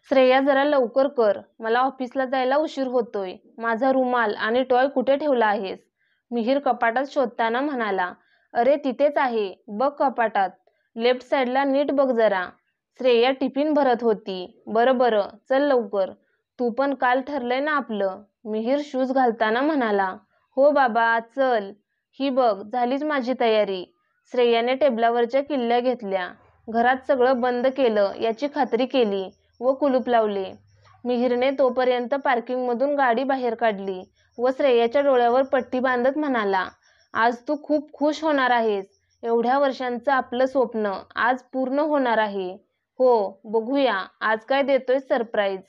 श्रेया जरा लवकर कर, मला ऑफिसला जायला उशीर होतोय. माझा रुमाल आणि टॉय कुठे ठेवला आहेस? मिहीर कपाटात शोधताना म्हणाला. अरे तिथेच आहे, बघ कपाटात. लेफ्ट साईडला नीट बघ जरा. श्रेया टिफिन भरत होती. बरं बरं, चल लवकर. तू पण काल ठरलंय ना आपलं? मिहीर शूज घालताना म्हणाला. हो बाबा, चल. ही बघ, झालीच माझी तयारी. श्रेयाने टेबलावरच्या किल्ल्या घेतल्या. घरात सगळं बंद केलं याची खात्री केली व कुलूप लावले. मिहीरने तोपर्यंत पार्किंगमधून गाडी बाहेर काढली व श्रेयाच्या डोळ्यावर पट्टी बांधत म्हणाला. आज तू खूप खुश होणार आहेस. एवढ्या वर्षांचं आपलं स्वप्न आज पूर्ण होणार आहे. हो, बघूया आज काय देतोय सरप्राईज,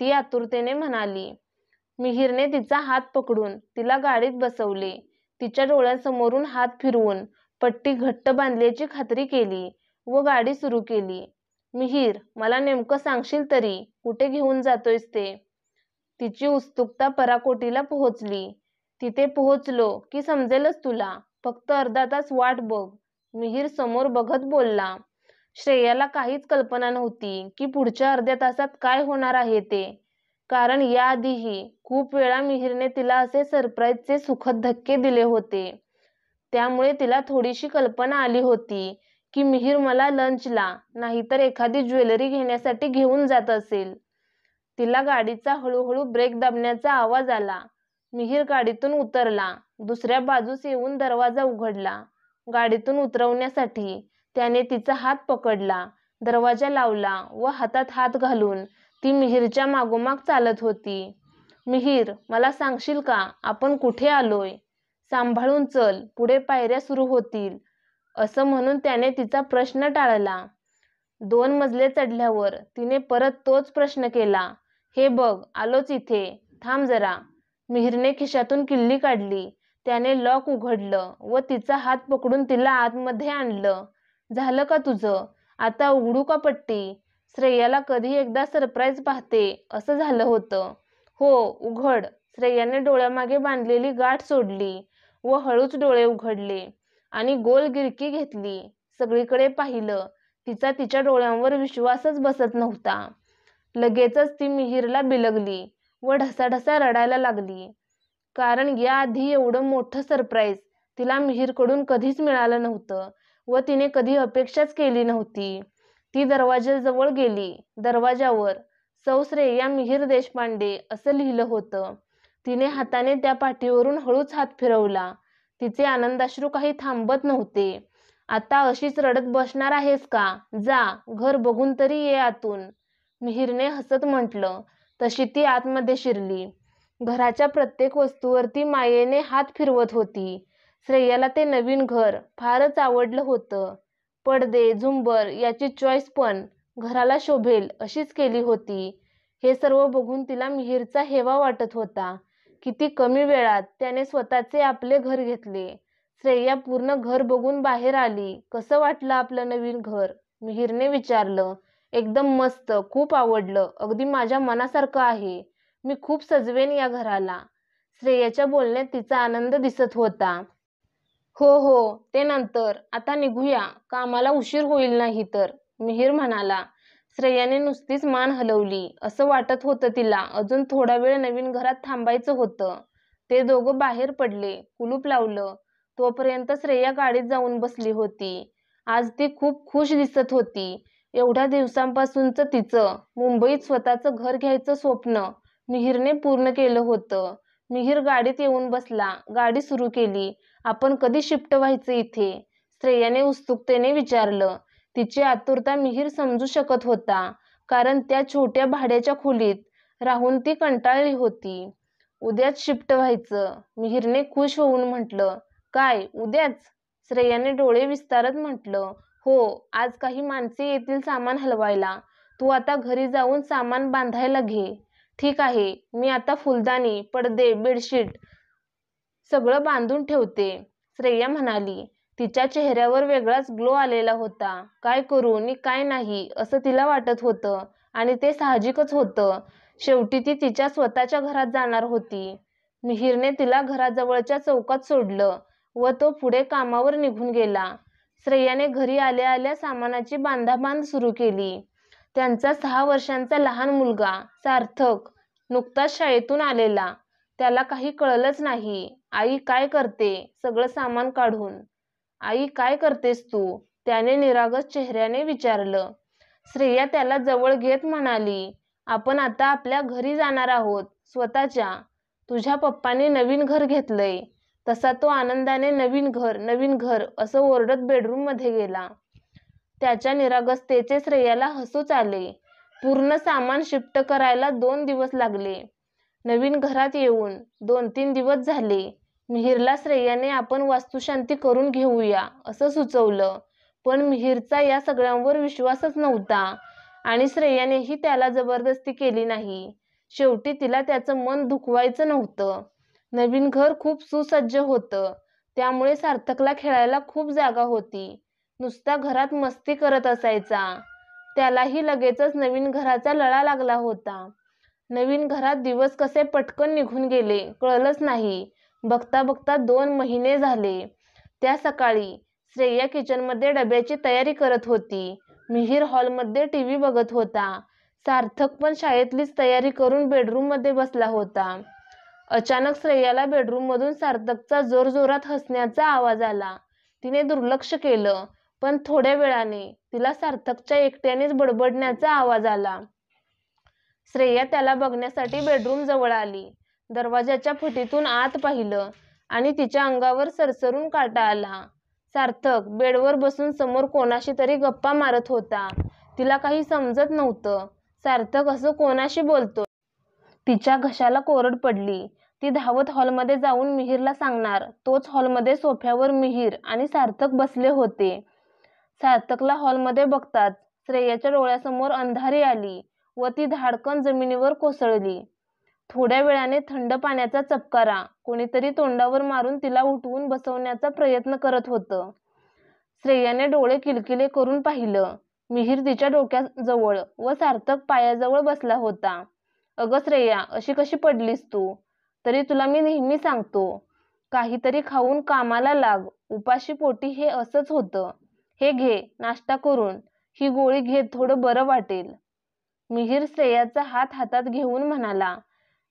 ती आतुरतेने म्हणाली. मिहीरने तिचा हात पकडून तिला गाडीत बसवले. तिच्या डोळ्यांसमोरून हात फिरवून पट्टी घट्ट बांधल्याची खात्री केली व गाडी सुरू केली. मिहीर, मला नेमकं सांगशील तरी कुठे घेऊन जातोयस ते? तिची उत्सुकता पराकोटीला पोहोचली. तिथे पोहोचलो की समजेलच तुला. फक्त अर्धा तास वाट बघ, मिहीर समोर बघत बोलला. श्रेयाला काहीच कल्पना नव्हती की पुढच्या अर्ध्या तासात काय होणार आहे ते. कारण याआधीही खूप वेळा मिहीरने तिला असे सरप्राईजचे सुखद धक्के दिले होते. त्यामुळे तिला थोडीशी कल्पना आली होती की मिहीर मला लंचला नाहीतर एखादी ज्वेलरी घेण्यासाठी घेऊन जात असेल. तिला गाडीचा हळूहळू ब्रेक दाबण्याचा आवाज आला. मिहीर गाडीतून उतरला. दुसऱ्या बाजूस येऊन दरवाजा उघडला. गाडीतून उतरवण्यासाठी त्याने तिचा हात पकडला. दरवाजा लावला व हातात हात घालून ती मिहीरच्या मागोमाग चालत होती. मिहीर, मला सांगशील का आपण कुठे आलोय? सांभाळून चल, पुढे पायऱ्या सुरू होतील, असं म्हणून त्याने तिचा प्रश्न टाळला. 2 मजले चढल्यावर तिने परत तोच प्रश्न केला. हे बघ, आलोच इथे, थांब जरा. मिहीरने खिशातून किल्ली काढली. त्याने लॉक उघडलं व तिचा हात पकडून तिला आतमध्ये आणलं. झालं का तुझं? आता उघडू का पट्टी? श्रेयाला कधी एकदा सरप्राईज पाहते असं झालं होतं. हो, उघड. श्रेयाने डोळ्यामागे बांधलेली गाठ सोडली व हळूच डोळे उघडले आणि गोल गिरकी घेतली. सगळीकडे पाहिलं. तिच्या डोळ्यांवर विश्वासच बसत नव्हता. लगेचच ती मिहीरला बिलगली व ढसाढसा रडायला लागली. कारण याआधी एवढं मोठं सरप्राईज तिला मिहीरकडून कधीच मिळालं नव्हतं व तिने कधी अपेक्षाच केली नव्हती. ती दरवाजाजवळ गेली. दरवाजावर सौ श्रेया मिहीर देशपांडे असं लिहिलं होतं. तिने हाताने त्या पाटीवरून हळूच हात फिरवला. तिचे आनंदाश्रू काही थांबत नव्हते. आता अशीच रडत बसणार आहेस का? जा, घर बघून तरी ये आतून, मिहीरने हसत म्हटलं. तशी ती आतमध्ये शिरली. घराच्या प्रत्येक वस्तूवरती मायेने हात फिरवत होती. श्रेयाला ते नवीन घर फारच आवडलं होतं. पडदे, झुंबर याची चॉईस पण घराला शोभेल अशीच केली होती. हे सर्व बघून तिला मिहीरचा हेवा वाटत होता. किती कमी वेळात त्याने स्वतःचे आपले घर घेतले. श्रेया पूर्ण घर बघून बाहेर आली. कसं वाटलं आपलं नवीन घर? मिहीरने विचारलं. एकदम मस्त, खूप आवडलं, अगदी माझ्या मनासारखं आहे. मी खूप सजवेन या घराला. श्रेयाच्या बोलण्यात तिचा आनंद दिसत होता. हो हो, ते नंतर, आता निघूया, कामाला उशीर होईल नाही तर, मिहीर म्हणाला. श्रेयाने नुसतीच मान हलवली. असं वाटत होतं तिला अजून थोडा वेळ नवीन घरात थांबायचं होतं. ते दोघं बाहेर पडले. कुलूप लावलं. तोपर्यंत श्रेया गाडीत जाऊन बसली होती. आज ती खूप खुश दिसत होती. एवढ्या दिवसांपासूनचं तिचं मुंबईत स्वतःचं घर घ्यायचं स्वप्न मिहीरने पूर्ण केलं होतं. मिहीर गाडीत येऊन बसला. गाडी सुरू केली. आपण कधी शिफ्ट व्हायचं इथे? श्रेयाने उत्सुकतेने विचारलं. तिची आतुरता मिहीर समजू शकत होता. कारण त्या छोट्या भाड्याच्या खोलीत राहून ती कंटाळली होती. उद्याच शिफ्ट व्हायचं, मिहीरने खुश होऊन म्हटलं. काय, उद्याच? श्रेयाने डोळे विस्तारत म्हटलं. हो, आज काही माणसे येतील सामान हलवायला. तू आता घरी जाऊन सामान बांधायला घे. ठीक आहे, मी आता फुलदाणी, पडदे, बेडशीट सगळं बांधून ठेवते, श्रेया म्हणाली. तिच्या चेहऱ्यावर वेगळाच ग्लो आलेला होता. काय करू आणि काय नाही असं तिला वाटत होतं आणि ते साहजिकच होतं. शेवटी ती तिच्या स्वतःच्या घरात जाणार होती. मिहीरने तिला घराजवळच्या चौकात सोडलं व तो पुढे कामावर निघून गेला. श्रेयाने घरी आल्या आल्या सामानाची बांधाबांध सुरू केली. त्यांचा 6 वर्षांचा लहान मुलगा सार्थक नुकताच शाळेतून आलेला. त्याला काही कळलंच नाही. आई काय करते? सगळं सामान काढून. आई काय करतेस तू? त्याने निरागस चेहऱ्याने विचारलं. श्रेया त्याला जवळ घेत म्हणाली, आपण आता आपल्या घरी जाणार आहोत, स्वतःच्या. तुझ्या पप्पाने नवीन घर घेतलंय. तसा तो आनंदाने नवीन घर असं ओरडत बेडरूममध्ये गेला. त्याच्या निरागसतेचे श्रेयाला हसूच आले. पूर्ण सामान शिफ्ट करायला 2 दिवस लागले. नवीन घरात येऊन 2-3 दिवस झाले. मिहिरला श्रेयाने आपण वास्तुशांती करून घेऊया असं सुचवलं, पण मिहिरचा या सगळ्यांवर विश्वासच नव्हता आणि श्रेयानेही त्याला जबरदस्ती केली नाही. शेवटी तिला त्याचं मन दुखवायचं नव्हतं. नवीन घर खूप सुसज्ज होतं, त्यामुळे सार्थकला खेळायला खूप जागा होती. नुसता घरात मस्ती करत असायचा. त्यालाही लगेचच नवीन घराचा लळा लागला होता. नवीन घरात दिवस कसे पटकन निघून गेले कळलंच नाही. बघता बघता 2 महिने झाले. त्या सकाळी श्रेया किचनमध्ये डब्याची तयारी करत होती. मिहिर हॉलमध्ये टीव्ही बघत होता. सार्थक पण शाळेतलीच तयारी करून बेडरूममध्ये बसला होता. अचानक श्रेयाला बेडरूममधून सार्थकचा जोरजोरात हसण्याचा आवाज आला. तिने दुर्लक्ष केलं, पण थोड्या वेळाने तिला सार्थकच्या एकट्यानेच बडबडण्याचा आवाज आला. श्रेया त्याला बघण्यासाठी बेडरूम जवळ आली. दरवाजाच्या फटीतून आत पाहिलं आणि तिच्या अंगावर सरसरून काटा आला. सार्थक बेडवर बसून समोर कोणाशी तरी गप्पा मारत होता. तिला काही समजत नव्हतं. सार्थक असं कोणाशी बोलतोय? तिच्या घशाला कोरड पडली. ती धावत हॉलमध्ये जाऊन मिहिरला सांगणार. तोच हॉलमध्ये सोफ्यावर मिहिर आणि सार्थक बसले होते. सार्थकला हॉलमध्ये बघताच श्रेयाच्या डोळ्यासमोर अंधारी आली व ती धाडकन जमिनीवर कोसळली. थोड्या वेळाने थंड पाण्याचा चपकारा कोणीतरी तोंडावर मारून तिला उठवून बसवण्याचा प्रयत्न करत होतं. श्रेयाने डोळे किलकिले करून पाहिलं. मिहिर तिच्या डोक्याजवळ व सार्थक पायाजवळ बसला होता. अगं श्रेया, अशी कशी पडलीस तू? तरी तुला मी नेहमी सांगतो, काहीतरी खाऊन कामाला लाग. उपाशी पोटी हे असंच होतं. हे घे नाश्ता करून. ही गोळी घे, थोडं बरं वाटेल. मिहिर श्रेयाचा हात हातात घेऊन म्हणाला.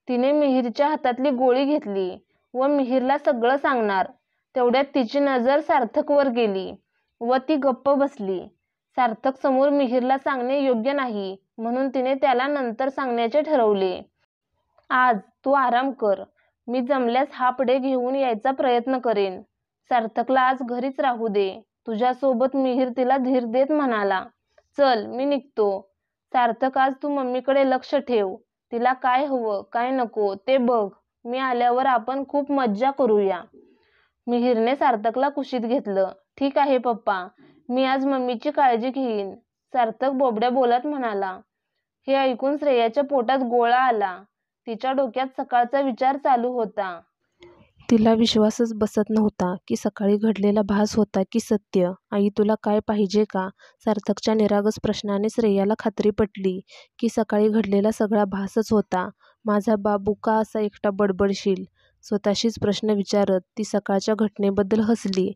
तिने मिहिरच्या हातातली गोळी घेतली व मिहिरला सगळं सांगणार. तेवढ्यात तिची नजर सार्थकवर गेली व ती गप्प बसली. सार्थक समोर मिहिरला सांगणे योग्य नाही म्हणून तिने त्याला नंतर सांगण्याचे ठरवले. आज तू आराम कर. मी जमल्यास हाफ डे घेऊन यायचा प्रयत्न करेन. सार्थकला आज घरीच राहू दे. तुझ्यासोबत. मिहिर तिला धीर देत म्हणाला. चल, मी निघतो. सार्थक, आज तू मम्मीकडे लक्ष ठेव. तिला काय हवं काय नको ते बघ. मी आल्यावर आपण खूप मज्जा करूया. मिहिरने सार्थकला कुशीत घेतलं. ठीक आहे पप्पा, मी आज मम्मीची काळजी घेईन, सार्थक बोबड्या बोलत म्हणाला. हे ऐकून श्रेयाच्या पोटात गोळा आला. तिच्या डोक्यात सकाळचा विचार चालू होता. तिला विश्वासच बसत नव्हता की सकाळी घडलेला भास होता की सत्य. आई, तुला काय पाहिजे का? सार्थकच्या निरागस प्रश्नाने श्रेयाला खात्री पटली की सकाळी घडलेला सगळा भासच होता. माझा बाबू का असा एकटा बडबडशील? स्वतःशीच प्रश्न विचारत ती सकाळच्या घटनेबद्दल हसली.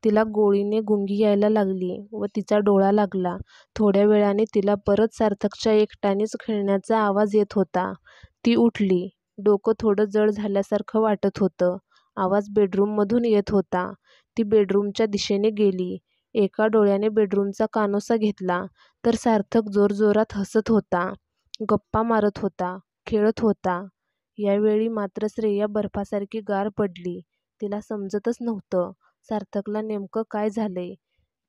तिला गोळीने गुंगी यायला लागली व तिचा डोळा लागला. थोड्या वेळाने तिला परत सार्थकच्या एकट्यानेच खेळण्याचा आवाज येत होता. ती उठली. डोकं थोडं जड झाल्यासारखं वाटत होतं. आवाज बेडरूममधून येत होता. ती बेडरूमच्या दिशेने गेली. एका डोळ्याने बेडरूमचा कानोसा घेतला तर सार्थक जोरजोरात हसत होता, गप्पा मारत होता, खेळत होता. यावेळी मात्र श्रेया बर्फासारखी गार पडली. तिला समजतच नव्हतं सार्थकला नेमकं काय झालंय.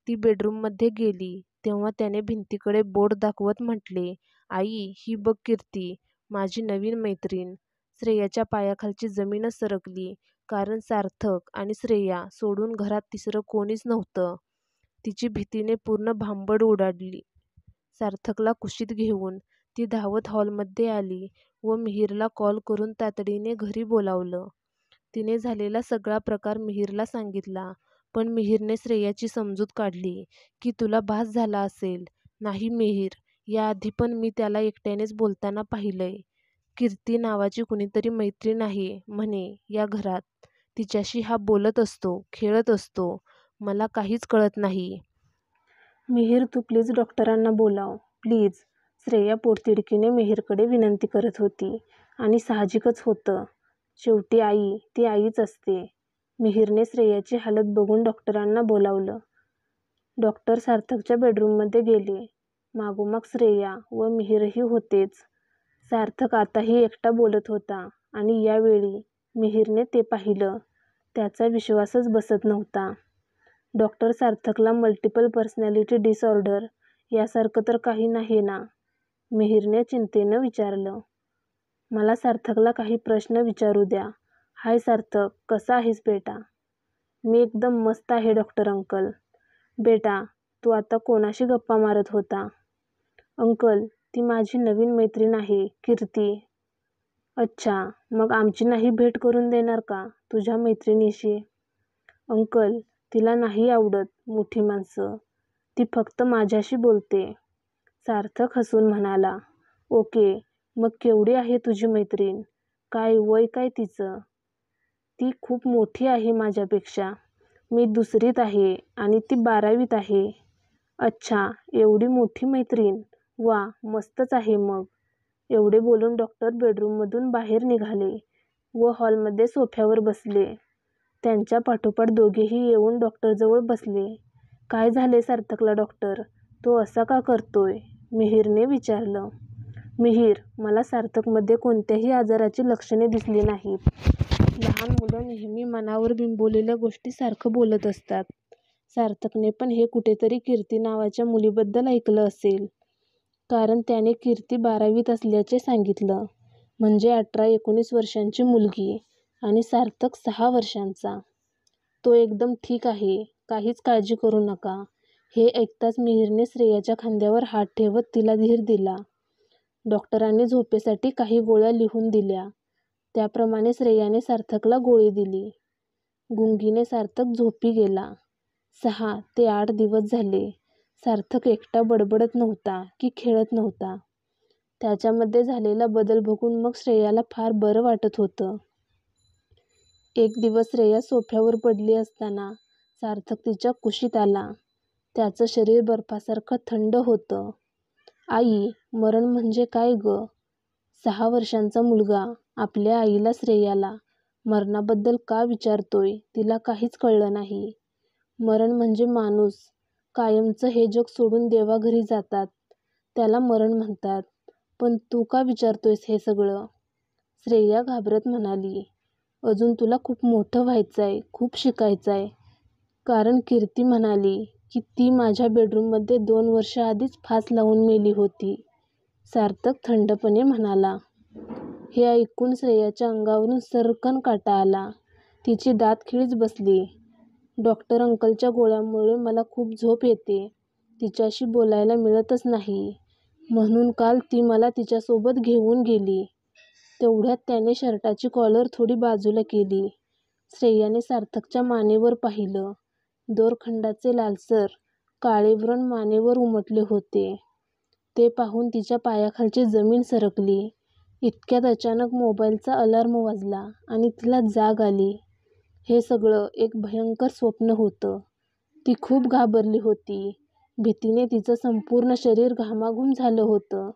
ती बेडरूममध्ये गेली तेव्हा त्याने भिंतीकडे बोट दाखवत म्हटले, आई, ही बघ कीर्ती, माझी नवीन मैत्रीण. श्रेयाच्या पायाखालची जमीनच सरकली, कारण सार्थक आणि श्रेया सोडून घरात तिसरं कोणीच नव्हतं. तिची भीतीने पूर्ण भांबड उडाली. सार्थकला कुशीत घेऊन ती धावत हॉलमध्ये आली व मिहिरला कॉल करून तातडीने घरी बोलावलं. तिने झालेला सगळा प्रकार मिहिरला सांगितला, पण मिहिरने श्रेयाची समजूत काढली की तुला भास झाला असेल. नाही मिहिर, याआधी पण मी त्याला एकट्यानेच बोलताना पाहिलंय. कीर्ती नावाची कुणीतरी मैत्रीण आहे म्हणे या घरात. तिच्याशी हा बोलत असतो, खेळत असतो. मला काहीच कळत नाही. मिहिर, तू प्लीज डॉक्टरांना बोलाव, प्लीज. श्रेया पोटतिडकीने मिहीरकडे विनंती करत होती. आणि साहजिकच होतं. शेवटी आई ती आईच असते. मिहीरने श्रेयाची हालत बघून डॉक्टरांना बोलावलं. डॉक्टर सार्थकच्या बेडरूममध्ये गेले. मागोमाग श्रेया व मिहीरही होतेच. सार्थक आताही एकटा बोलत होता आणि यावेळी मिहीरने ते पाहिलं. त्याचा विश्वासच बसत नव्हता. डॉक्टर सार्थकला मल्टिपल पर्सनॅलिटी डिसऑर्डर यासारखं तर काही नाही ना? मिहीरने चिंतेनं विचारलं. मला सार्थकला काही प्रश्न विचारू द्या. हाय सार्थक, कसा आहेस बेटा? मी एकदम मस्त आहे डॉक्टर अंकल. बेटा, तू आता कोणाशी गप्पा मारत होता? अंकल, ती माझी नवीन मैत्रीण आहे, कीर्ती. अच्छा, मग आमची नाही भेट करून देणार का तुझ्या मैत्रिणीशी? अंकल, तिला नाही आवडत मोठी माणसं. ती फक्त माझ्याशी बोलते. सार्थक हसून म्हणाला. ओके, मग केवढी आहे तुझी मैत्रीण? काय वय काय तिचं? ती खूप मोठी आहे माझ्यापेक्षा. मी 2रीत आहे आणि ती 12वीत आहे. अच्छा, एवढी मोठी मैत्रीण? वा, मस्तच आहे मग. एवढे बोलून डॉक्टर बेडरूममधून बाहेर निघाले व हॉलमध्ये सोफ्यावर बसले. त्यांच्या पाठोपाठ दोघेही येऊन डॉक्टरजवळ बसले. काय झाले सार्थकला डॉक्टर? तो असा का करतोय? मिहीरने विचारलं. मिहीर, मला सार्थकमध्ये कोणत्याही आजाराची लक्षणे दिसली नाहीत. लहान मुलं नेहमी मनावर बिंबवलेल्या गोष्टी सारखं बोलत असतात. सार्थकने पण हे कुठेतरी कीर्ती नावाच्या मुलीबद्दल ऐकलं असेल. कारण त्याने कीर्ती 12वीत असल्याचे सांगितलं. म्हणजे 18-19 वर्षांची मुलगी आणि सार्थक 6 वर्षांचा. तो एकदम ठीक आहे, काहीच काळजी करू नका. हे ऐकताच मिहीरने श्रेयाच्या खांद्यावर हात ठेवत तिला धीर दिला. डॉक्टरांनी झोपेसाठी काही गोळ्या लिहून दिल्या. त्याप्रमाणे श्रेयाने सार्थकला गोळी दिली. गुंगीने सार्थक झोपी गेला. 6 ते 8 दिवस झाले. सार्थक एकटा बडबडत नव्हता की खेळत नव्हता. त्याच्यामध्ये झालेला बदल बघून मग श्रेयाला फार बरं वाटत होतं. एक दिवस श्रेया सोफ्यावर पडली असताना सार्थक तिच्या कुशीत आला. त्याचं शरीर बर्फासारखं थंड होतं. आई, मरण म्हणजे काय गं? 6 वर्षांचा मुलगा आपल्या आईला श्रेयाला मरणाबद्दल का विचारतोय तिला काहीच कळलं नाही. मरण म्हणजे माणूस कायमचं हे जग सोडून देवाघरी जातात, त्याला मरण म्हणतात. पण तू का विचारतोयस हे सगळं? श्रेया घाबरत म्हणाली. अजून तुला खूप मोठं व्हायचंय, खूप शिकायचंय. कारण कीर्ती म्हणाली की ती माझ्या बेडरूममध्ये 2 वर्ष आधीच फास लावून मेली होती. सार्थक थंडपणे म्हणाला. हे ऐकून श्रेयाच्या अंगावरून सर्रकन काटा आला. तिची दातखिळीच बसली. डॉक्टर अंकलच्या गोळ्यामुळे मला खूप झोप येते. तिच्याशी बोलायला मिळतच नाही. म्हणून काल ती मला तिच्यासोबत घेऊन गेली. तेवढ्यात त्याने शर्टाची कॉलर थोडी बाजूला केली. श्रेयाने सार्थकच्या मानेवर पाहिलं. दोरखंडाचे लालसर काळे व्रण मानेवर उमटले होते. ते पाहून तिच्या पायाखालची जमीन सरकली. इतक्यात अचानक मोबाईलचा अलार्म वाजला आणि तिला जाग आली. हे सगळं एक भयंकर स्वप्न होतं. ती खूप घाबरली होती. भीतीने तिचं संपूर्ण शरीर घामाघूम झालं होतं.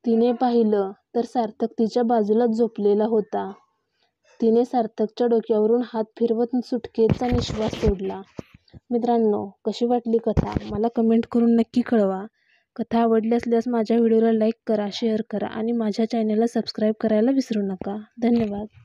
तिने पाहिलं तर सार्थक तिच्या बाजूलाच झोपलेला होता. तिने सार्थकच्या डोक्यावरून हात फिरवत सुटकेचा निश्वास सोडला. मित्रांनो, कशी वाटली कथा मला कमेंट करून नक्की कळवा. कथा आवडली असल्यास माझ्या व्हिडिओला लाईक करा, शेअर करा आणि माझ्या चॅनलला सबस्क्राईब करायला विसरू नका. धन्यवाद.